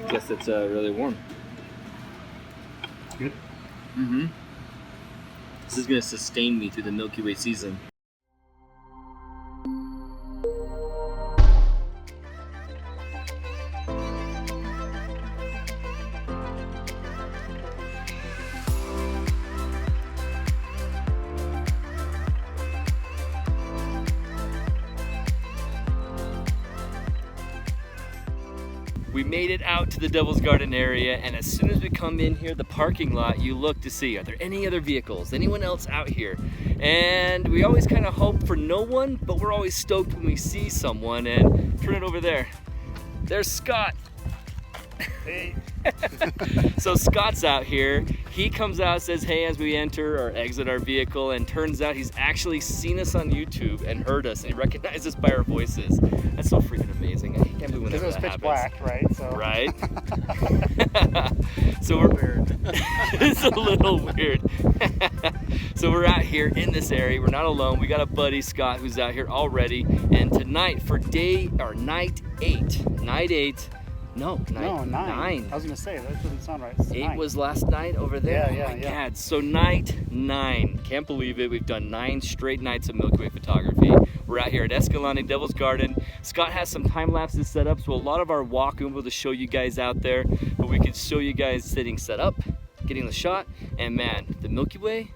Guess it's really warm. Good. Mm-hmm. This is gonna sustain me through the Milky Way season. We made it out to the Devil's Garden area, and as soon as we come in here, the parking lot, you look to see, are there any other vehicles, anyone else out here? And we always kind of hope for no one, but we're always stoked when we see someone, and turn it over there. There's Scott. Hey. So Scott's out here. He comes out, says hey as we enter or exit our vehicle, and turns out he's actually seen us on YouTube and heard us, and he recognized us by our voices. That's so freaking amazing. I can't believe Because it was that pitch happens. black, right? So. Right? So we're weird. It's a little weird. So we're out here in this area. We're not alone. We got a buddy, Scott, who's out here already. And tonight for night eight. No, nine. I was gonna say that doesn't sound right. It's 8 9. was last night over there. Yeah, oh my God. So night 9. Can't believe it. We've done 9 straight nights of Milky Way photography. We're out here at Escalante, Devil's Garden. Scott has some time lapses set up, so a lot of our walk we won't be able to show you guys out there, but we can show you guys sitting set up, getting the shot, and man, the Milky Way,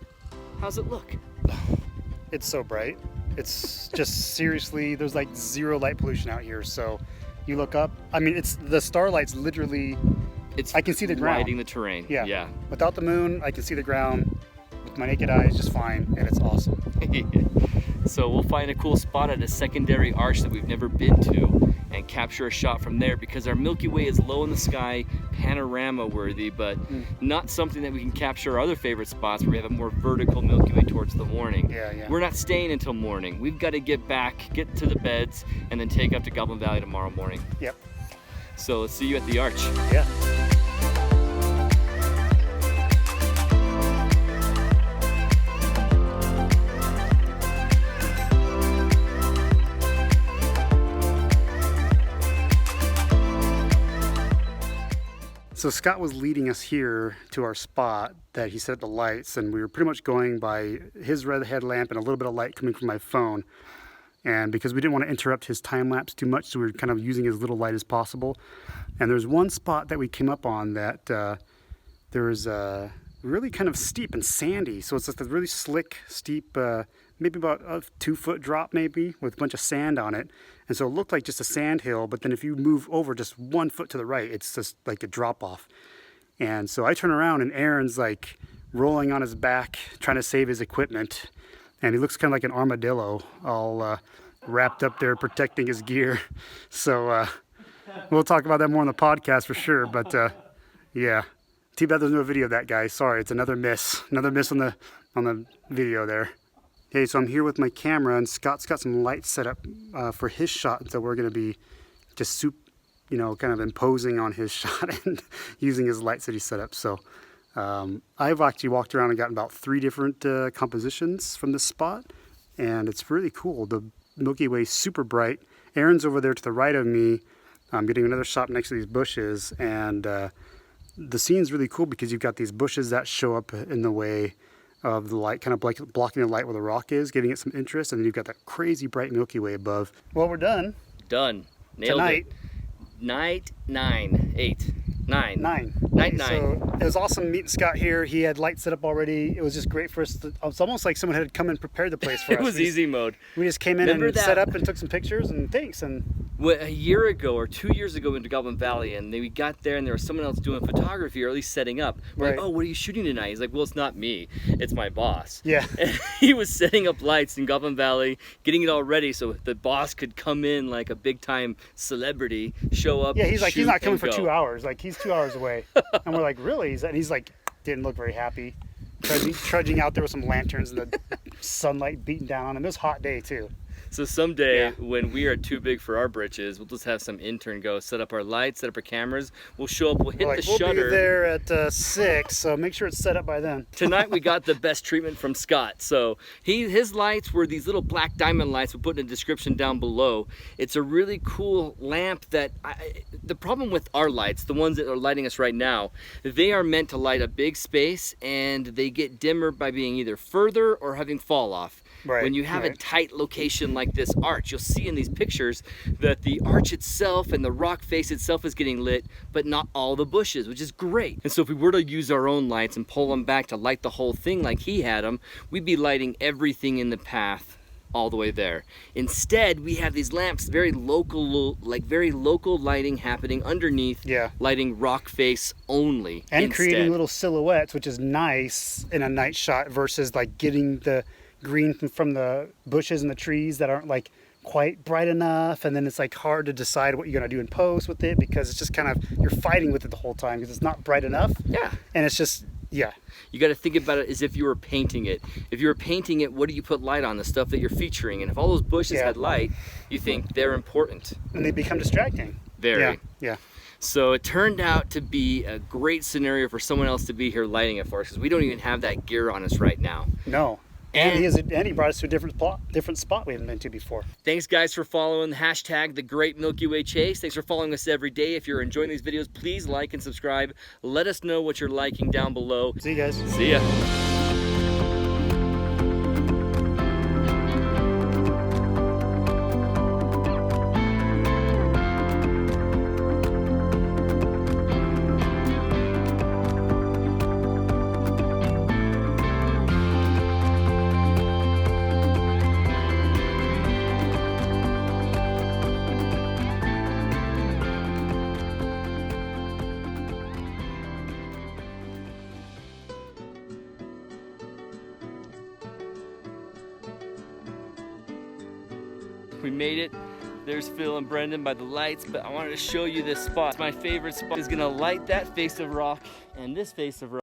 how's it look? It's so bright. It's just seriously, there's like zero light pollution out here. So you look up, I mean, it's the starlight's literally, I can see the ground. Lighting the terrain. Yeah. Without the moon, I can see the ground with my naked eye just fine, and it's awesome. So we'll find a cool spot at a secondary arch that we've never been to and capture a shot from there, because our Milky Way is low in the sky, panorama worthy, but not something that we can capture our other favorite spots where we have a more vertical Milky Way towards the morning. Yeah. We're not staying until morning. We've got to get back, get to the beds, and then take up to Goblin Valley tomorrow morning. Yep. So let's see you at the arch. Yeah. So Scott was leading us here to our spot that he set the lights, and we were pretty much going by his red headlamp and a little bit of light coming from my phone. And because we didn't want to interrupt his time lapse too much, so we were kind of using as little light as possible. And there's one spot that we came up on that there was really kind of steep and sandy. So it's just a really slick, steep, maybe about a 2-foot drop maybe, with a bunch of sand on it. And so it looked like just a sand hill, but then if you move over just 1 foot to the right, it's just like a drop off. And so I turn around and Aaron's like rolling on his back, trying to save his equipment. And he looks kind of like an armadillo, all wrapped up there protecting his gear. So we'll talk about that more on the podcast for sure. But yeah, too bad there's no video of that, guys. Sorry, it's another miss on the video there. Hey, so I'm here with my camera, and Scott's got some lights set up for his shot. So we're going to be just kind of imposing on his shot and using his lights that he set up. So I've actually walked around and gotten about 3 different compositions from this spot, and it's really cool. The Milky Way is super bright. Aaron's over there to the right of me. I'm getting another shot next to these bushes, and the scene's really cool because you've got these bushes that show up in the way of the light, kind of like blocking the light where the rock is, giving it some interest, and then you've got that crazy bright Milky Way above. Well, we're done. Done. Nailed Tonight. it. Night 9. 8. 9. 9. Night 9. So it was awesome meeting Scott here. He had lights set up already. It was just great for us. It's almost like someone had come and prepared the place for us. It was easy mode. We just came in and set up and took some pictures and thanks. And a year ago or 2 years ago into Goblin Valley, and we got there and there was someone else doing photography, or at least setting up. We're like, oh, what are you shooting tonight? He's like, well, it's not me, it's my boss. Yeah. And he was setting up lights in Goblin Valley, getting it all ready so the boss could come in like a big time celebrity, show up. Yeah, he's like, he's not coming for go. 2 hours. Like, he's 2 hours away. And we're like, really? And he's like, didn't look very happy. Trudging out there with some lanterns and the sunlight beating down on him. It was a hot day too. So someday Yeah. when we are too big for our britches, we'll just have some intern go set up our lights, set up our cameras. We'll show up, we'll hit the We'll shutter. be there at 6, so make sure it's set up by then. Tonight we got the best treatment from Scott. So his lights were these little black diamond lights. We'll put in the description down below. It's a really cool lamp that, the problem with our lights, the ones that are lighting us right now, they are meant to light a big space and they get dimmer by being either further or having fall off. Right, When you have a right. tight location like this arch, you'll see in these pictures that the arch itself and the rock face itself is getting lit, but not all the bushes, which is great. And so if we were to use our own lights and pull them back to light the whole thing like he had them, we'd be lighting everything in the path all the way there. Instead, we have these lamps, very local lighting happening underneath, Yeah. lighting rock face only. And instead. creating little silhouettes, which is nice in a night shot versus like getting the green from the bushes and the trees that aren't like quite bright enough, and then it's like hard to decide what you're gonna do in post with it because it's just kind of, you're fighting with it the whole time because it's not bright enough. Yeah. And it's just, yeah. You got to think about it as if you were painting it. If you were painting it, what do you put light on? The stuff that you're featuring. And if all those bushes Yeah. had light, you think they're important. And they become distracting. Very. Yeah, yeah. So it turned out to be a great scenario for someone else to be here lighting it for us because we don't even have that gear on us right now. No. And he brought us to a different spot we haven't been to before. Thanks guys for following the hashtag The Great Milky Way Chase. Thanks for following us every day. If you're enjoying these videos, please like and subscribe. Let us know what you're liking down below. See you guys. See ya. We made it. There's Phil and Brendan by the lights, but I wanted to show you this spot. My favorite spot is gonna light that face of rock and this face of rock.